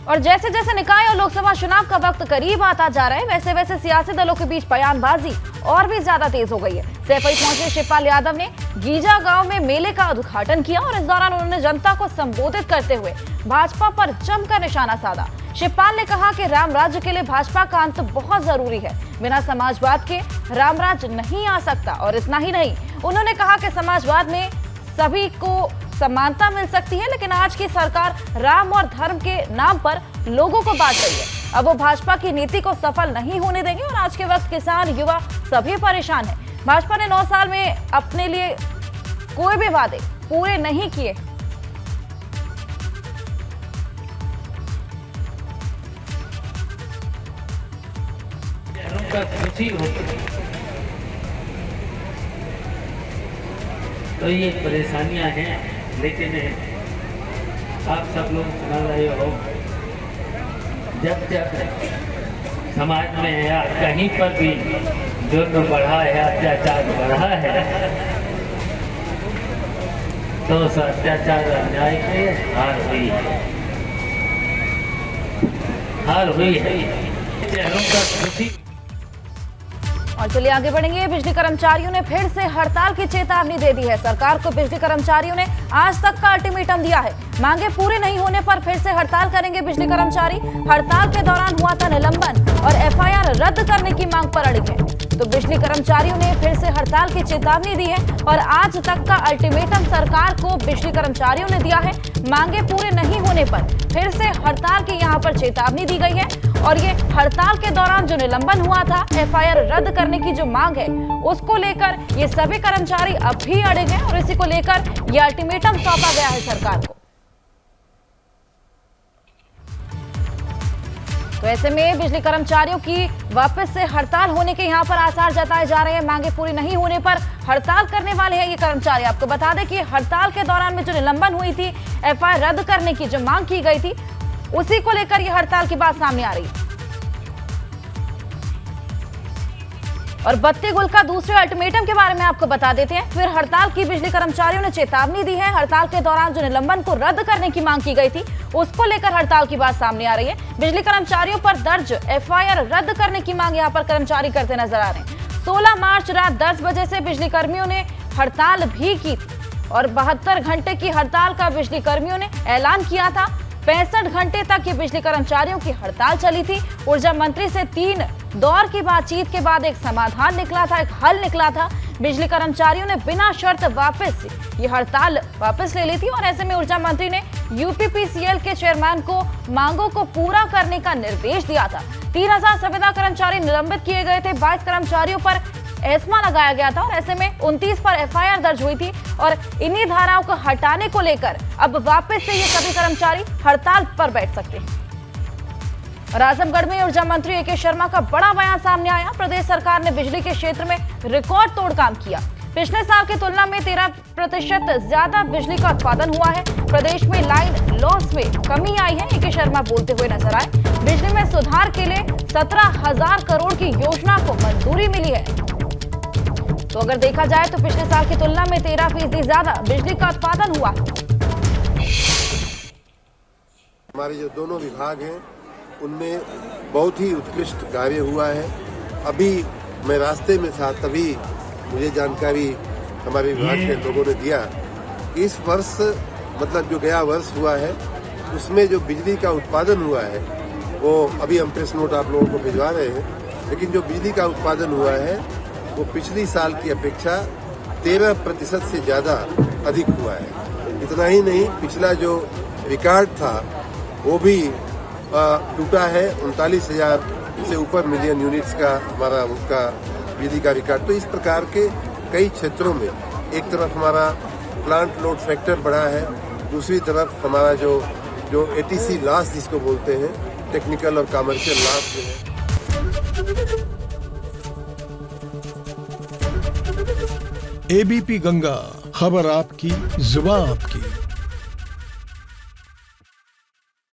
और जैसे जैसे निकाय और लोकसभा चुनाव का वक्त करीब आता जा रहा है, वैसे वैसे सियासी दलों के बीच बयानबाजी और भी ज्यादा तेज हो गई है। सैफई पहुंचे शिवपाल यादव ने गीजा गांव में मेले का उद्घाटन किया और इस दौरान उन्होंने जनता को संबोधित करते हुए भाजपा पर जमकर निशाना साधा। शिवपाल ने कहा कि राम राज्य के लिए भाजपा का अंत बहुत जरूरी है, बिना समाजवाद के राम राज्य नहीं आ सकता। और इतना ही नहीं, उन्होंने कहा कि समाजवाद में सभी को समानता मिल सकती है, लेकिन आज की सरकार राम और धर्म के नाम पर लोगों को बांट रही है। अब वो भाजपा की नीति को सफल नहीं होने देंगे और आज के वक्त किसान, युवा सभी परेशान हैं। भाजपा ने 9 साल में अपने लिए कोई भी वादे पूरे नहीं किए। तो ये परेशानियां हैं, लेकिन आप सब लोग सुना रहे हो, जब जब समाज में या कहीं पर भी जुर्म बढ़ा है, अत्याचार बढ़ा है, तो उस अत्याचार अन्याय के हार हुई है। खुशी। और चलिए आगे बढ़ेंगे। बिजली कर्मचारियों ने फिर से हड़ताल की चेतावनी दे दी है। सरकार को बिजली कर्मचारियों ने आज तक का अल्टीमेटम दिया है। मांगे पूरी नहीं होने पर फिर से हड़ताल करेंगे बिजली कर्मचारी। हड़ताल के दौरान हुआ था निलंबन और एफआईआर रद्द करने की मांग पर अड़े हैं। तो बिजली कर्मचारियों ने फिर से हड़ताल की चेतावनी दी है और आज तक का अल्टीमेटम सरकार को बिजली कर्मचारियों ने दिया है। मांगे पूरे नहीं होने पर फिर से हड़ताल की यहां पर चेतावनी दी गई है। और ये हड़ताल के दौरान जो निलंबन हुआ था, एफआईआर रद्द करने की जो मांग है, उसको लेकर ये सभी कर्मचारी अब भी अड़े हैं और इसी को लेकर ये अल्टीमेटम सौंपा गया है सरकार को। तो ऐसे में बिजली कर्मचारियों की वापस से हड़ताल होने के यहां पर आसार जताए जा रहे हैं। मांगे पूरी नहीं होने पर हड़ताल करने वाले हैं ये कर्मचारी। आपको बता दें कि हड़ताल के दौरान में जो निलंबन हुई थी, एफआईआर रद्द करने की जो मांग की गई थी, उसी को लेकर यह हड़ताल की बात सामने आ रही है। और बत्ती गुल का दूसरे अल्टीमेटम के बारे में आपको बता देते हैं। फिर हड़ताल की बिजली कर्मचारियों ने चेतावनी दी है। हड़ताल के दौरान जो निलंबन को रद्द करने की मांग की गई थी, उसको लेकर हड़ताल की बात सामने आ रही है। बिजली कर्मचारियों पर दर्ज एफआईआर रद्द करने की मांग यहां पर कर्मचारी करते नजर आ रहे हैं। 16 मार्च रात 10 बजे से बिजली कर्मियों ने हड़ताल भी की थी और 72 घंटे की हड़ताल का बिजली कर्मियों ने ऐलान किया था। 65 घंटे तक ये बिजली कर्मचारियों की हड़ताल चली थी। ऊर्जा मंत्री से 3 दौर की बातचीत के बाद एक समाधान निकला था, एक हल निकला था। बिजली कर्मचारियों ने बिना शर्त वापस ये हड़ताल वापस ले ली थी और ऐसे में ऊर्जा मंत्री ने यूपीपीसीएल के चेयरमैन को मांगों को पूरा करने का निर्देश दिया था। 3000 संविदा कर्मचारी निलंबित किए गए थे। 22 कर्मचारियों पर एस्मा लगाया गया था और ऐसे में 29 पर एफआईआर दर्ज हुई थी और इन्हीं धाराओं को हटाने को लेकर अब वापस से ये सभी कर्मचारी हड़ताल पर बैठ सकते हैं। और आजमगढ़ में ऊर्जा मंत्री ए के शर्मा का बड़ा बयान सामने आया। प्रदेश सरकार ने बिजली के क्षेत्र में रिकॉर्ड तोड़ काम किया। पिछले साल की तुलना में 13% ज्यादा बिजली का उत्पादन हुआ है। प्रदेश में लाइन लॉस में कमी आई है, ए के शर्मा बोलते हुए नजर आए। बिजली में सुधार के लिए 17,000 करोड़ की योजना को मंजूरी मिली है। तो अगर देखा जाए तो पिछले साल की तुलना में 13% ज्यादा बिजली का उत्पादन हुआ। हमारे जो दोनों विभाग हैं, उनमें बहुत ही उत्कृष्ट कार्य हुआ है। अभी मैं रास्ते में था, तभी मुझे जानकारी हमारे विभाग के लोगों ने दिया। इस वर्ष मतलब जो गया वर्ष हुआ है, उसमें जो बिजली का उत्पादन हुआ है, वो अभी हम प्रेस नोट आप लोगों को भिजवा रहे हैं, लेकिन जो बिजली का उत्पादन हुआ है वो पिछली साल की अपेक्षा 13% से ज्यादा अधिक हुआ है। इतना ही नहीं, पिछला जो रिकॉर्ड था वो भी टूटा है। 39,000 से ऊपर मिलियन यूनिट्स का हमारा उसका बिजली का रिकॉर्ड। तो इस प्रकार के कई क्षेत्रों में एक तरफ हमारा प्लांट लोड फैक्टर बढ़ा है, दूसरी तरफ हमारा जो एटीसी लॉस जिसको बोलते हैं, टेक्निकल और कमर्शियल लॉस जो है। एबीपी गंगा, खबर आपकी, जुबान आपकी।